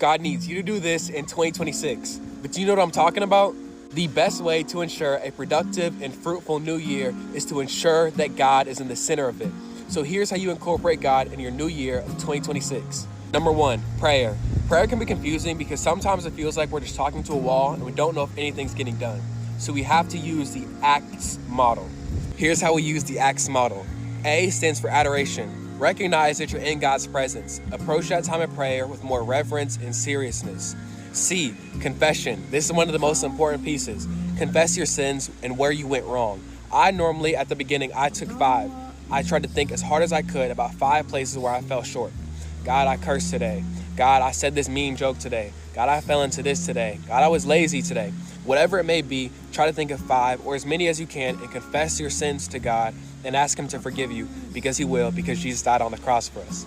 God needs you to do this in 2026. But do you know what I'm talking about? The best way to ensure a productive and fruitful new year is to ensure that God is in the center of it. So here's how you incorporate God in your new year of 2026. Number 1, prayer. Prayer can be confusing because sometimes it feels like we're just talking to a wall and we don't know if anything's getting done. So we have to use the ACTS model. Here's how we use the ACTS model. A stands for adoration. Recognize that you're in God's presence. Approach that time of prayer with more reverence and seriousness. C, confession. This is one of the most important pieces. Confess your sins and where you went wrong. At the beginning, I took 5. I tried to think as hard as I could about 5 places where I fell short. God, I cursed today. God, I said this mean joke today. God, I fell into this today. God, I was lazy today. Whatever it may be, try to think of 5 or as many as you can and confess your sins to God and ask Him to forgive you because He will, because Jesus died on the cross for us.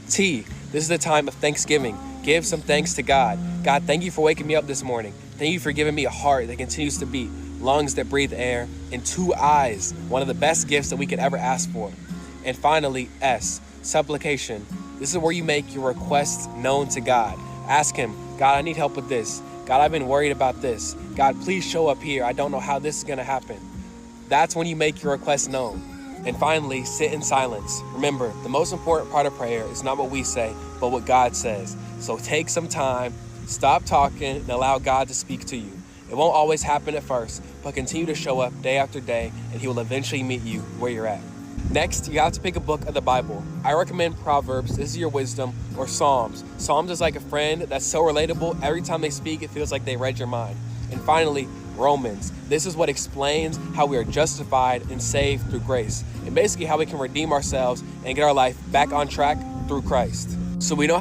T, this is the time of thanksgiving. Give some thanks to God. God, thank you for waking me up this morning. Thank you for giving me a heart that continues to beat, lungs that breathe air, and 2 eyes, one of the best gifts that we could ever ask for. And finally, S, supplication. This is where you make your requests known to God. Ask Him, God, I need help with this. God, I've been worried about this. God, please show up here. I don't know how this is going to happen. That's when you make your requests known. And finally, sit in silence. Remember, the most important part of prayer is not what we say, but what God says. So take some time, stop talking, and allow God to speak to you. It won't always happen at first, but continue to show up day after day, and He will eventually meet you where you're at. Next, you have to pick a book of the Bible. I recommend Proverbs, this is your wisdom, or Psalms. Psalms is like a friend that's so relatable. Every time they speak, it feels like they read your mind. And finally, Romans. This is what explains how we are justified and saved through grace, and basically how we can redeem ourselves and get our life back on track through Christ. So we know